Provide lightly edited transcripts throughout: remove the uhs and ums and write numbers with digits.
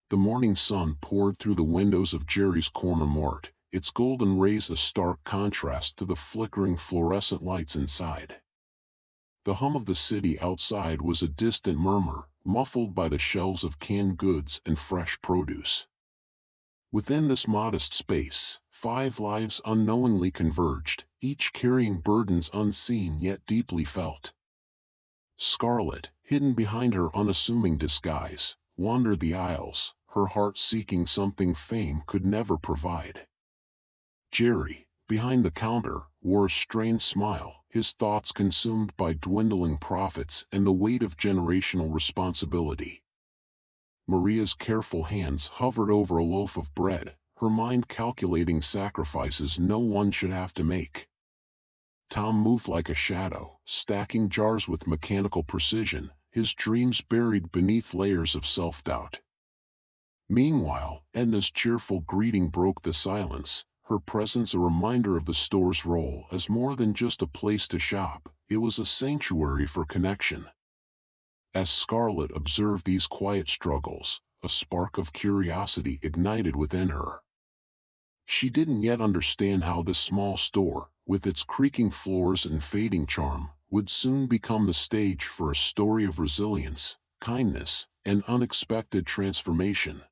The morning sun poured through the windows of Jerry's Corner Mart, its golden rays a stark contrast to the flickering fluorescent lights inside. The hum of the city outside was a distant murmur, muffled by the shelves of canned goods and fresh produce. Within this modest space, 5 lives unknowingly converged, each carrying burdens unseen yet deeply felt. Scarlett, hidden behind her unassuming disguise, wandered the aisles, her heart seeking something fame could never provide. Jerry, behind the counter, wore a strained smile, his thoughts consumed by dwindling profits and the weight of generational responsibility. Maria's careful hands hovered over a loaf of bread, her mind calculating sacrifices no one should have to make. Tom moved like a shadow, stacking jars with mechanical precision, his dreams buried beneath layers of self-doubt. Meanwhile, Edna's cheerful greeting broke the silence, her presence a reminder of the store's role as more than just a place to shop. It was a sanctuary for connection. As Scarlett observed these quiet struggles, a spark of curiosity ignited within her. She didn't yet understand how this small store, with its creaking floors and fading charm, would soon become the stage for a story of resilience, kindness, and unexpected transformation.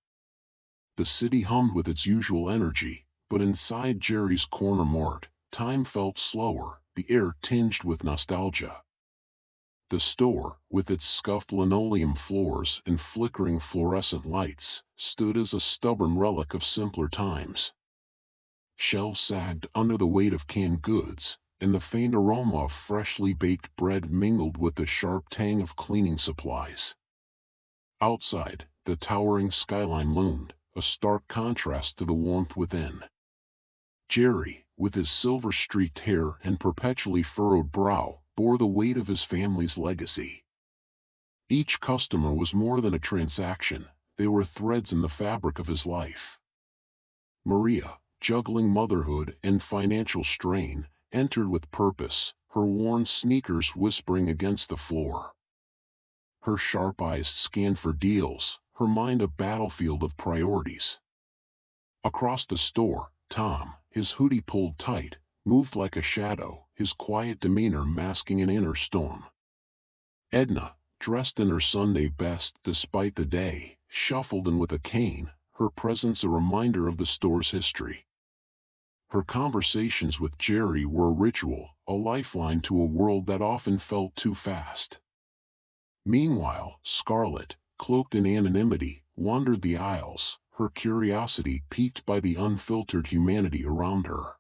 The city hummed with its usual energy, but inside Jerry's Corner Mart, time felt slower, the air tinged with nostalgia. The store, with its scuffed linoleum floors and flickering fluorescent lights, stood as a stubborn relic of simpler times. Shelves sagged under the weight of canned goods, and the faint aroma of freshly baked bread mingled with the sharp tang of cleaning supplies. Outside, the towering skyline loomed, a stark contrast to the warmth within. Jerry, with his silver-streaked hair and perpetually furrowed brow, bore the weight of his family's legacy. Each customer was more than a transaction, they were threads in the fabric of his life. Maria, juggling motherhood and financial strain, entered with purpose, her worn sneakers whispering against the floor. Her sharp eyes scanned for deals, her mind a battlefield of priorities. Across the store, Tom, his hoodie pulled tight, moved like a shadow, his quiet demeanor masking an inner storm. Edna, dressed in her Sunday best despite the day, shuffled in with a cane, her presence a reminder of the store's history. Her conversations with Jerry were a ritual, a lifeline to a world that often felt too fast. Meanwhile, Scarlett, cloaked in anonymity, wandered the aisles, her curiosity piqued by the unfiltered humanity around her.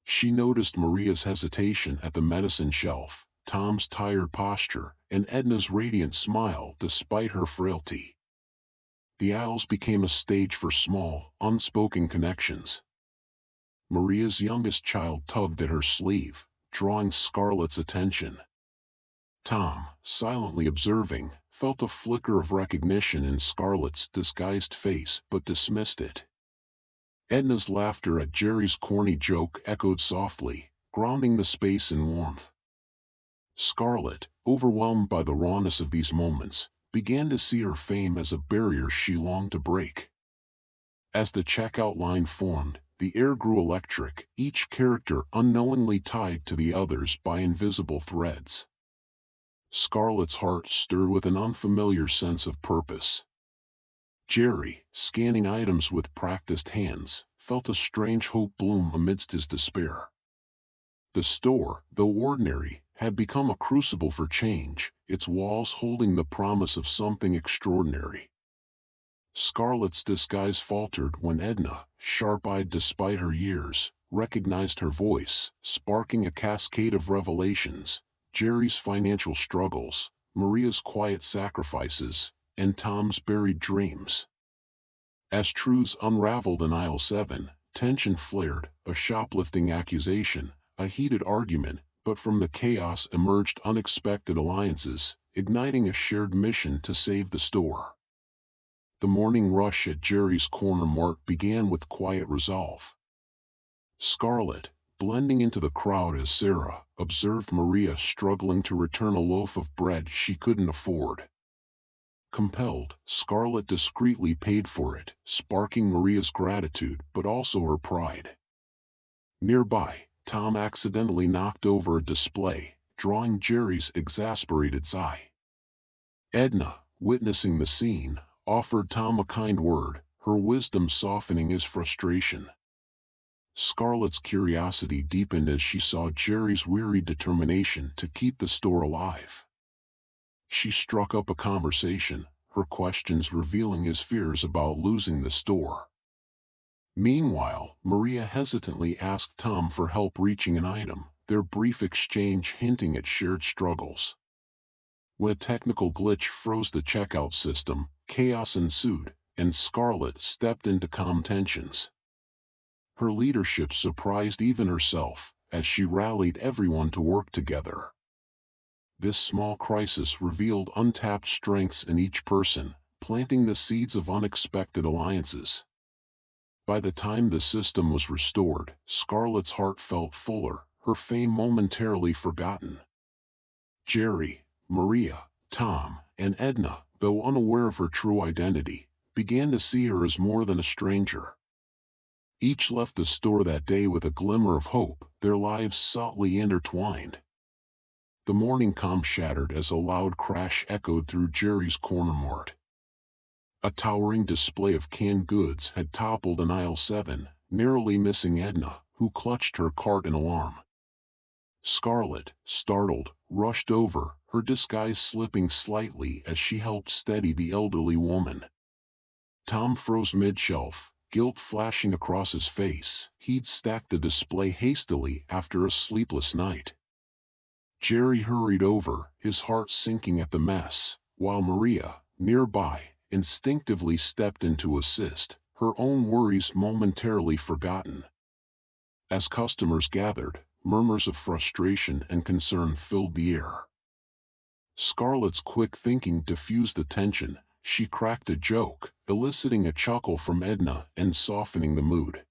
She noticed Maria's hesitation at the medicine shelf, Tom's tired posture, and Edna's radiant smile despite her frailty. The aisles became a stage for small, unspoken connections. Maria's youngest child tugged at her sleeve, drawing Scarlett's attention. Tom, silently observing, felt a flicker of recognition in Scarlett's disguised face but dismissed it. Edna's laughter at Jerry's corny joke echoed softly, grounding the space in warmth. Scarlett, overwhelmed by the rawness of these moments, began to see her fame as a barrier she longed to break. As the checkout line formed, the air grew electric, each character unknowingly tied to the others by invisible threads. Scarlett's heart stirred with an unfamiliar sense of purpose. Jerry, scanning items with practiced hands, felt a strange hope bloom amidst his despair. The store, though ordinary, had become a crucible for change, its walls holding the promise of something extraordinary. Scarlett's disguise faltered when Edna, sharp-eyed despite her years, recognized her voice, sparking a cascade of revelations: Jerry's financial struggles, Maria's quiet sacrifices, and Tom's buried dreams. As truths unraveled in aisle 7, tension flared, a shoplifting accusation, a heated argument, but from the chaos emerged unexpected alliances, igniting a shared mission to save the store. The morning rush at Jerry's Corner Mart began with quiet resolve. Scarlett, blending into the crowd as Sarah, observed Maria struggling to return a loaf of bread she couldn't afford. Compelled, Scarlett discreetly paid for it, sparking Maria's gratitude but also her pride. Nearby, Tom accidentally knocked over a display, drawing Jerry's exasperated sigh. Edna, witnessing the scene, offered Tom a kind word, her wisdom softening his frustration. Scarlett's curiosity deepened as she saw Jerry's weary determination to keep the store alive. She struck up a conversation, her questions revealing his fears about losing the store. Meanwhile, Maria hesitantly asked Tom for help reaching an item, their brief exchange hinting at shared struggles. When a technical glitch froze the checkout system, chaos ensued, and Scarlett stepped in to calm tensions. Her leadership surprised even herself, as she rallied everyone to work together. This small crisis revealed untapped strengths in each person, planting the seeds of unexpected alliances. By the time the system was restored, Scarlett's heart felt fuller, her fame momentarily forgotten. Jerry, Maria, Tom, and Edna, though unaware of her true identity, began to see her as more than a stranger. Each left the store that day with a glimmer of hope, their lives subtly intertwined. The morning calm shattered as a loud crash echoed through Jerry's corner mart. A towering display of canned goods had toppled in aisle 7, narrowly missing Edna, who clutched her cart in alarm. Scarlett, startled, rushed over, her disguise slipping slightly as she helped steady the elderly woman. Tom froze mid-shelf, guilt flashing across his face. He'd stacked the display hastily after a sleepless night. Jerry hurried over, his heart sinking at the mess, while Maria, nearby, instinctively stepped in to assist, her own worries momentarily forgotten. As customers gathered, murmurs of frustration and concern filled the air. Scarlett's quick thinking diffused the tension. She cracked a joke, eliciting a chuckle from Edna and softening the mood.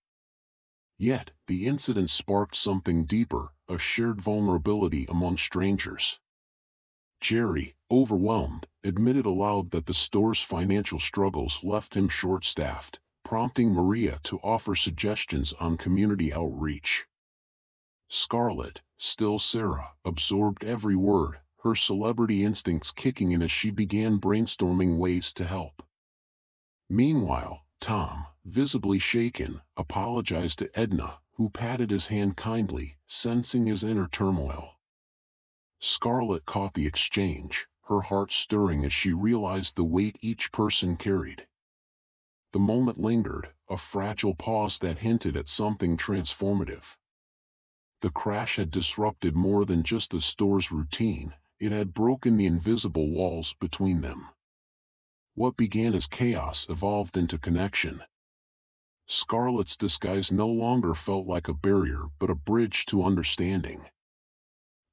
Yet, the incident sparked something deeper, a shared vulnerability among strangers. Jerry, overwhelmed, admitted aloud that the store's financial struggles left him short-staffed, prompting Maria to offer suggestions on community outreach. Scarlett, still Sarah, absorbed every word, her celebrity instincts kicking in as she began brainstorming ways to help. Meanwhile, Tom, visibly shaken, apologized to Edna, who patted his hand kindly, sensing his inner turmoil. Scarlett caught the exchange, her heart stirring as she realized the weight each person carried. The moment lingered, a fragile pause that hinted at something transformative. The crash had disrupted more than just the store's routine, it had broken the invisible walls between them. What began as chaos evolved into connection. Scarlett's disguise no longer felt like a barrier but a bridge to understanding.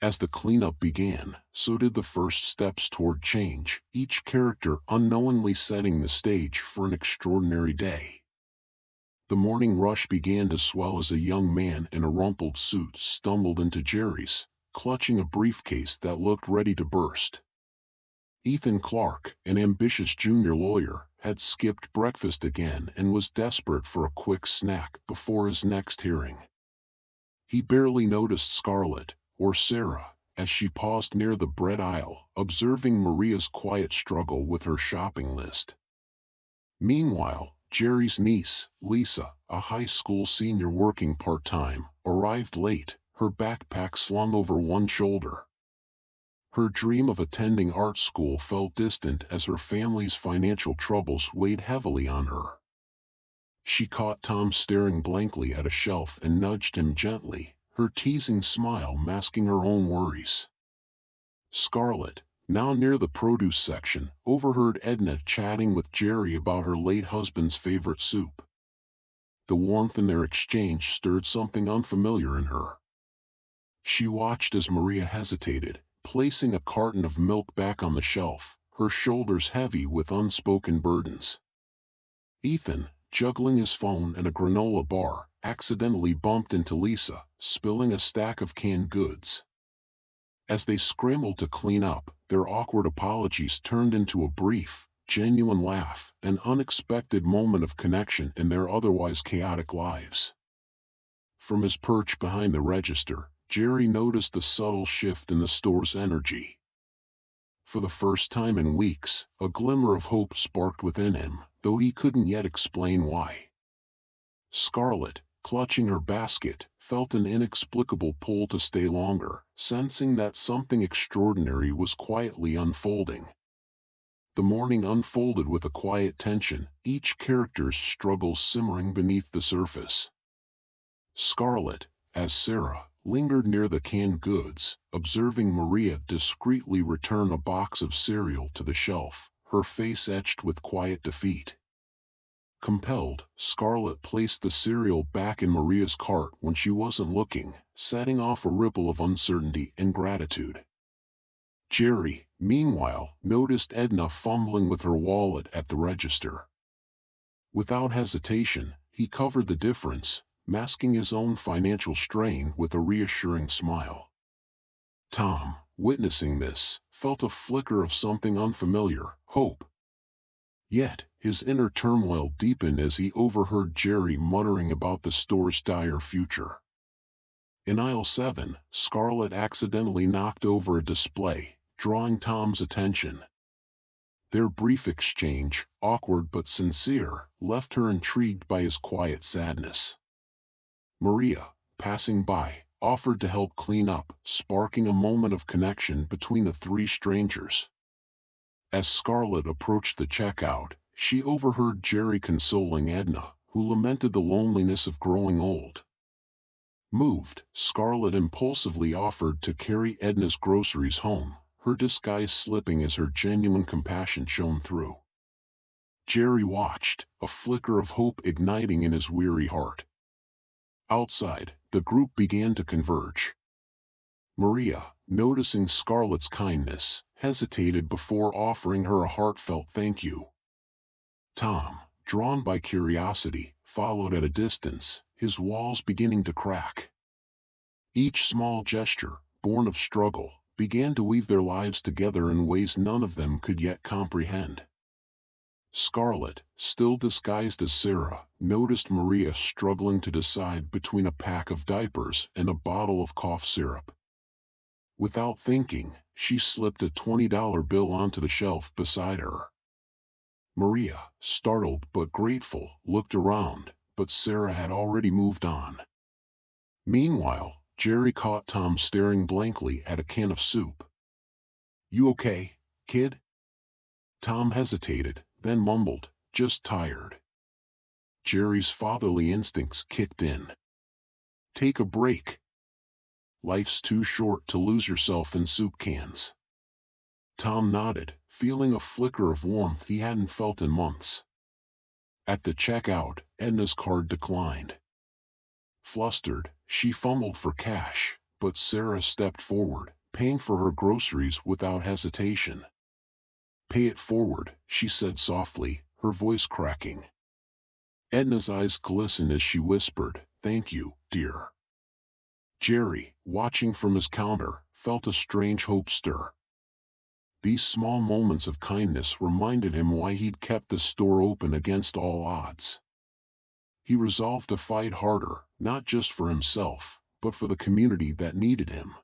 As the cleanup began, so did the first steps toward change, each character unknowingly setting the stage for an extraordinary day. The morning rush began to swell as a young man in a rumpled suit stumbled into Jerry's, clutching a briefcase that looked ready to burst. Ethan Clark, an ambitious junior lawyer, had skipped breakfast again and was desperate for a quick snack before his next hearing. He barely noticed Scarlett, or Sarah, as she paused near the bread aisle, observing Maria's quiet struggle with her shopping list. Meanwhile, Jerry's niece, Lisa, a high school senior working part-time, arrived late, her backpack slung over one shoulder. Her dream of attending art school felt distant as her family's financial troubles weighed heavily on her. She caught Tom staring blankly at a shelf and nudged him gently, her teasing smile masking her own worries. Scarlett, now near the produce section, overheard Edna chatting with Jerry about her late husband's favorite soup. The warmth in their exchange stirred something unfamiliar in her. She watched as Maria hesitated, placing a carton of milk back on the shelf, her shoulders heavy with unspoken burdens. Ethan, juggling his phone and a granola bar, accidentally bumped into Lisa, spilling a stack of canned goods. As they scrambled to clean up, their awkward apologies turned into a brief, genuine laugh, an unexpected moment of connection in their otherwise chaotic lives. From his perch behind the register, Jerry noticed a subtle shift in the store's energy. For the first time in weeks, a glimmer of hope sparked within him, though he couldn't yet explain why. Scarlett, clutching her basket, felt an inexplicable pull to stay longer, sensing that something extraordinary was quietly unfolding. The morning unfolded with a quiet tension, each character's struggles simmering beneath the surface. Scarlett, as Sarah, lingered near the canned goods, observing Maria discreetly return a box of cereal to the shelf, her face etched with quiet defeat. Compelled, Scarlett placed the cereal back in Maria's cart when she wasn't looking, setting off a ripple of uncertainty and gratitude. Jerry, meanwhile, noticed Edna fumbling with her wallet at the register. Without hesitation, he covered the difference, masking his own financial strain with a reassuring smile. Tom, witnessing this, felt a flicker of something unfamiliar, hope. Yet, his inner turmoil deepened as he overheard Jerry muttering about the store's dire future. In aisle 7, Scarlett accidentally knocked over a display, drawing Tom's attention. Their brief exchange, awkward but sincere, left her intrigued by his quiet sadness. Maria, passing by, offered to help clean up, sparking a moment of connection between the three strangers. As Scarlett approached the checkout, she overheard Jerry consoling Edna, who lamented the loneliness of growing old. Moved, Scarlett impulsively offered to carry Edna's groceries home, her disguise slipping as her genuine compassion shone through. Jerry watched, a flicker of hope igniting in his weary heart. Outside, the group began to converge. Maria, noticing Scarlett's kindness, hesitated before offering her a heartfelt thank you. Tom, drawn by curiosity, followed at a distance, his walls beginning to crack. Each small gesture, born of struggle, began to weave their lives together in ways none of them could yet comprehend. Scarlett, still disguised as Sarah, noticed Maria struggling to decide between a pack of diapers and a bottle of cough syrup. Without thinking, she slipped a $20 bill onto the shelf beside her. Maria, startled but grateful, looked around, but Sarah had already moved on. Meanwhile, Jerry caught Tom staring blankly at a can of soup. "You okay, kid?" Tom hesitated, then mumbled, "Just tired." Jerry's fatherly instincts kicked in. "Take a break. Life's too short to lose yourself in soup cans." Tom nodded, feeling a flicker of warmth he hadn't felt in months. At the checkout, Edna's card declined. Flustered, she fumbled for cash, but Sarah stepped forward, paying for her groceries without hesitation. "Pay it forward," she said softly, her voice cracking. Edna's eyes glistened as she whispered, "Thank you, dear." Jerry, watching from his counter, felt a strange hope stir. These small moments of kindness reminded him why he'd kept the store open against all odds. He resolved to fight harder, not just for himself, but for the community that needed him.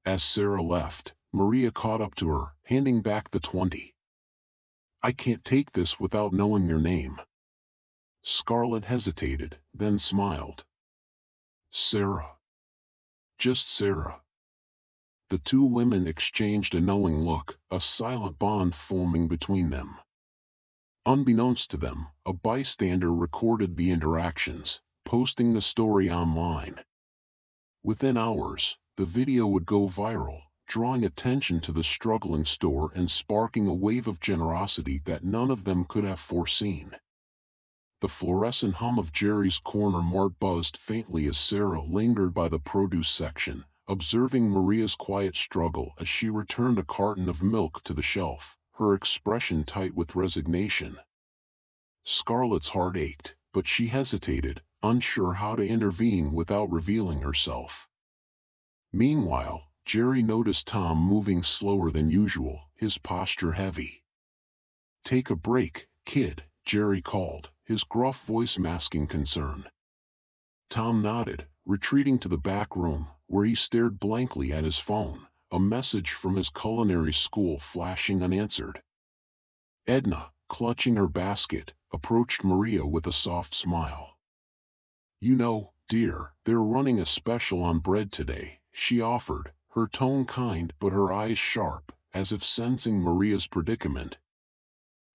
As Sarah left, Maria caught up to her, handing back the 20. "I can't take this without knowing your name." Scarlett hesitated, then smiled. "Sarah." "Just Sarah." The two women exchanged a knowing look, a silent bond forming between them. Unbeknownst to them, a bystander recorded the interactions, posting the story online. Within hours, the video would go viral, drawing attention to the struggling store and sparking a wave of generosity that none of them could have foreseen. The fluorescent hum of Jerry's Corner Mart buzzed faintly as Sarah lingered by the produce section, observing Maria's quiet struggle as she returned a carton of milk to the shelf, her expression tight with resignation. Scarlett's heart ached, but she hesitated, unsure how to intervene without revealing herself. Meanwhile, Jerry noticed Tom moving slower than usual, his posture heavy. "Take a break, kid," Jerry called, his gruff voice masking concern. Tom nodded, retreating to the back room, where he stared blankly at his phone, a message from his culinary school flashing unanswered. Edna, clutching her basket, approached Maria with a soft smile. "You know, dear, they're running a special on bread today," she offered, her tone kind but her eyes sharp, as if sensing Maria's predicament.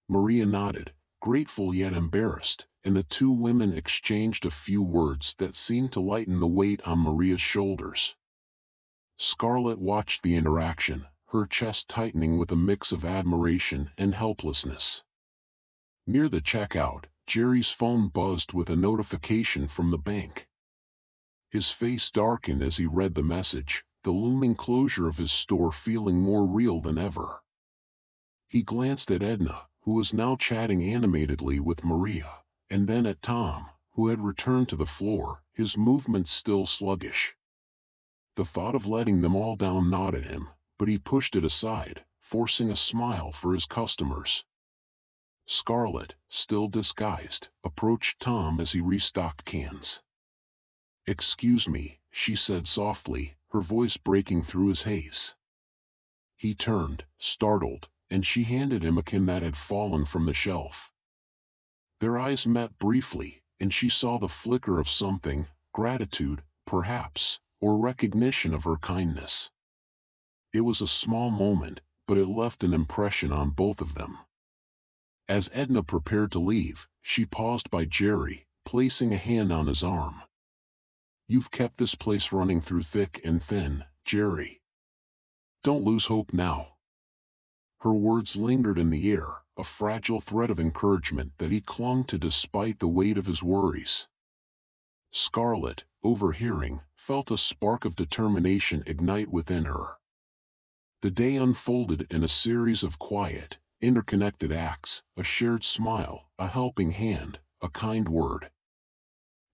Maria nodded, grateful yet embarrassed, and the two women exchanged a few words that seemed to lighten the weight on Maria's shoulders. Scarlett watched the interaction, her chest tightening with a mix of admiration and helplessness. Near the checkout, Jerry's phone buzzed with a notification from the bank. His face darkened as he read the message, the looming closure of his store feeling more real than ever. He glanced at Edna, who was now chatting animatedly with Maria, and then at Tom, who had returned to the floor, his movements still sluggish. The thought of letting them all down gnawed at him, but he pushed it aside, forcing a smile for his customers. Scarlett, still disguised, approached Tom as he restocked cans. "Excuse me," she said softly, her voice breaking through his haze. He turned, startled, and she handed him a can that had fallen from the shelf. Their eyes met briefly, and she saw the flicker of something, gratitude, perhaps, or recognition of her kindness. It was a small moment, but it left an impression on both of them. As Edna prepared to leave, she paused by Jerry, placing a hand on his arm. "You've kept this place running through thick and thin, Jerry. Don't lose hope now." Her words lingered in the air, a fragile thread of encouragement that he clung to despite the weight of his worries. Scarlett, overhearing, felt a spark of determination ignite within her. The day unfolded in a series of quiet, interconnected acts, a shared smile, a helping hand, a kind word.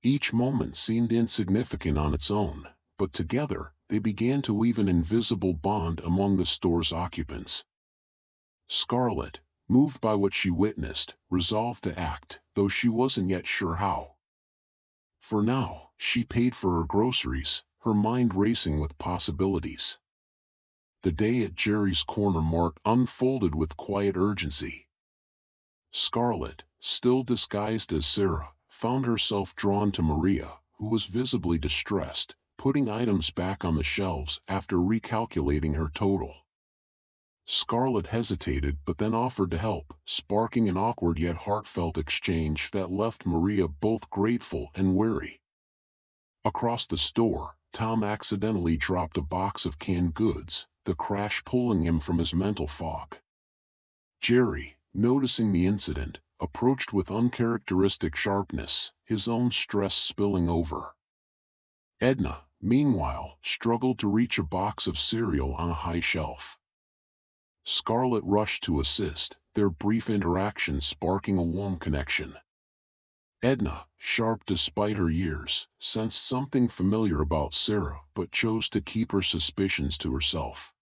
Each moment seemed insignificant on its own, but together, they began to weave an invisible bond among the store's occupants. Scarlett, moved by what she witnessed, resolved to act, though she wasn't yet sure how. For now, she paid for her groceries, her mind racing with possibilities. The day at Jerry's Corner Mart unfolded with quiet urgency. Scarlett, still disguised as Sarah, found herself drawn to Maria, who was visibly distressed, putting items back on the shelves after recalculating her total. Scarlett hesitated but then offered to help, sparking an awkward yet heartfelt exchange that left Maria both grateful and wary. Across the store, Tom accidentally dropped a box of canned goods, the crash pulling him from his mental fog. Jerry, noticing the incident, approached with uncharacteristic sharpness, his own stress spilling over. Edna, meanwhile, struggled to reach a box of cereal on a high shelf. Scarlett rushed to assist, their brief interaction sparking a warm connection. Edna, sharp despite her years, sensed something familiar about Sarah but chose to keep her suspicions to herself.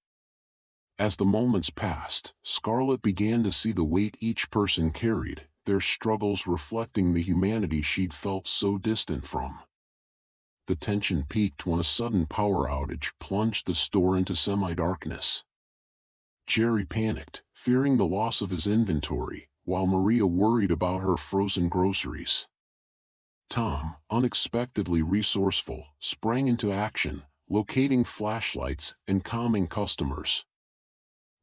As the moments passed, Scarlett began to see the weight each person carried, their struggles reflecting the humanity she'd felt so distant from. The tension peaked when a sudden power outage plunged the store into semi-darkness. Jerry panicked, fearing the loss of his inventory, while Maria worried about her frozen groceries. Tom, unexpectedly resourceful, sprang into action, locating flashlights and calming customers.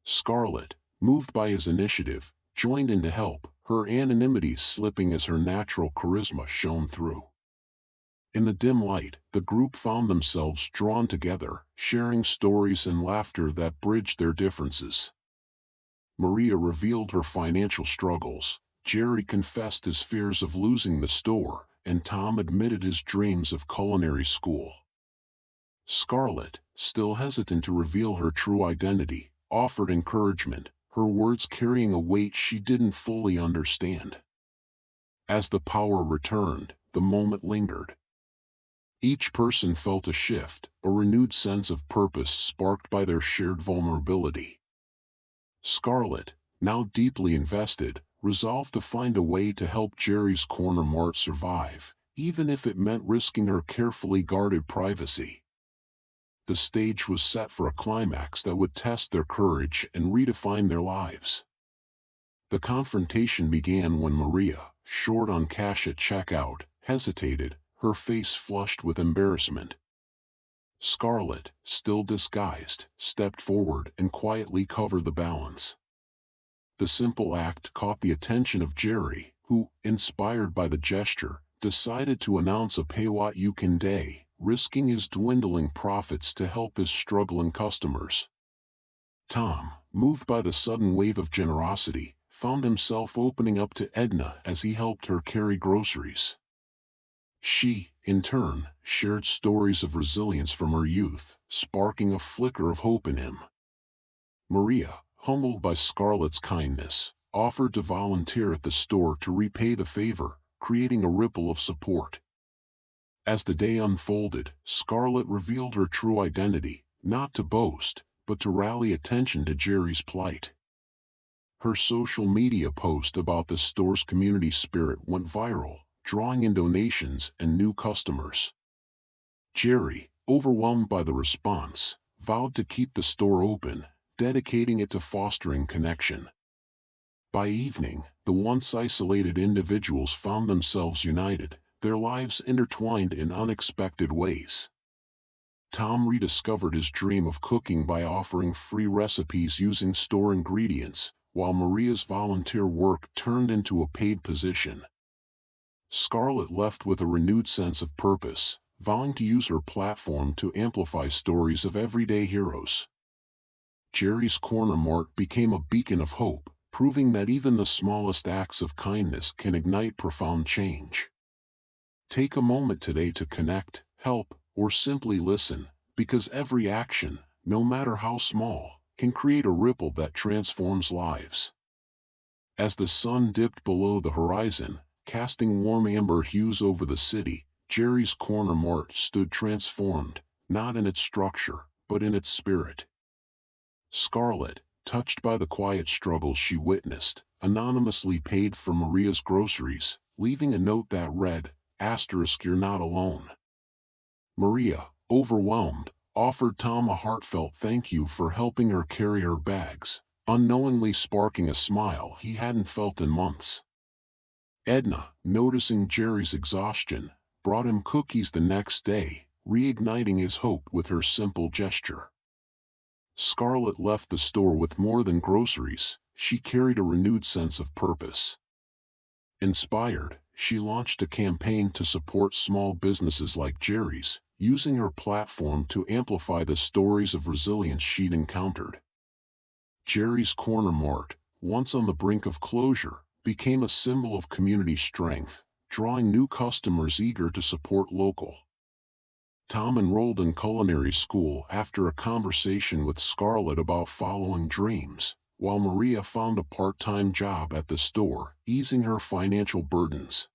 Scarlett, moved by his initiative, joined in to help, her anonymity slipping as her natural charisma shone through. In the dim light, the group found themselves drawn together, sharing stories and laughter that bridged their differences. Maria revealed her financial struggles, Jerry confessed his fears of losing the store, and Tom admitted his dreams of culinary school. Scarlett, still hesitant to reveal her true identity, offered encouragement, her words carrying a weight she didn't fully understand. As the power returned, the moment lingered. Each person felt a shift, a renewed sense of purpose sparked by their shared vulnerability. Scarlett, now deeply invested, resolved to find a way to help Jerry's Corner Mart survive, even if it meant risking her carefully guarded privacy. The stage was set for a climax that would test their courage and redefine their lives. The confrontation began when Maria, short on cash at checkout, hesitated, her face flushed with embarrassment. Scarlett, still disguised, stepped forward and quietly covered the balance. The simple act caught the attention of Jerry, who, inspired by the gesture, decided to announce a pay-what-you-can day, risking his dwindling profits to help his struggling customers. Tom, moved by the sudden wave of generosity, found himself opening up to Edna as he helped her carry groceries. She, in turn, shared stories of resilience from her youth, sparking a flicker of hope in him. Maria, humbled by Scarlett's kindness, offered to volunteer at the store to repay the favor, creating a ripple of support. As the day unfolded, Scarlett revealed her true identity, not to boast, but to rally attention to Jerry's plight. Her social media post about the store's community spirit went viral, drawing in donations and new customers. Jerry, overwhelmed by the response, vowed to keep the store open, dedicating it to fostering connection. By evening, the once isolated individuals found themselves united, their lives intertwined in unexpected ways. Tom rediscovered his dream of cooking by offering free recipes using store ingredients, while Maria's volunteer work turned into a paid position. Scarlett left with a renewed sense of purpose, vowing to use her platform to amplify stories of everyday heroes. Jerry's Corner Mart became a beacon of hope, proving that even the smallest acts of kindness can ignite profound change. Take a moment today to connect, help, or simply listen, because every action, no matter how small, can create a ripple that transforms lives. As the sun dipped below the horizon, casting warm amber hues over the city, Jerry's Corner Mart stood transformed, not in its structure, but in its spirit. Scarlett, touched by the quiet struggles she witnessed, anonymously paid for Maria's groceries, leaving a note that read, "You're not alone." Maria, overwhelmed, offered Tom a heartfelt thank you for helping her carry her bags, unknowingly sparking a smile he hadn't felt in months. Edna, noticing Jerry's exhaustion, brought him cookies the next day, reigniting his hope with her simple gesture. Scarlett left the store with more than groceries, she carried a renewed sense of purpose. Inspired, she launched a campaign to support small businesses like Jerry's, using her platform to amplify the stories of resilience she'd encountered. Jerry's Corner Mart, once on the brink of closure, became a symbol of community strength, drawing new customers eager to support local. Tom enrolled in culinary school after a conversation with Scarlett about following dreams, while Maria found a part-time job at the store, easing her financial burdens.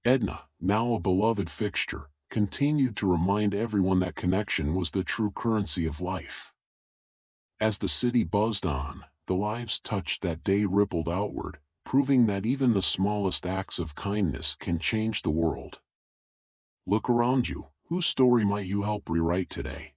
Edna, now a beloved fixture, continued to remind everyone that connection was the true currency of life. As the city buzzed on, the lives touched that day rippled outward, proving that even the smallest acts of kindness can change the world. Look around you. Whose story might you help rewrite today?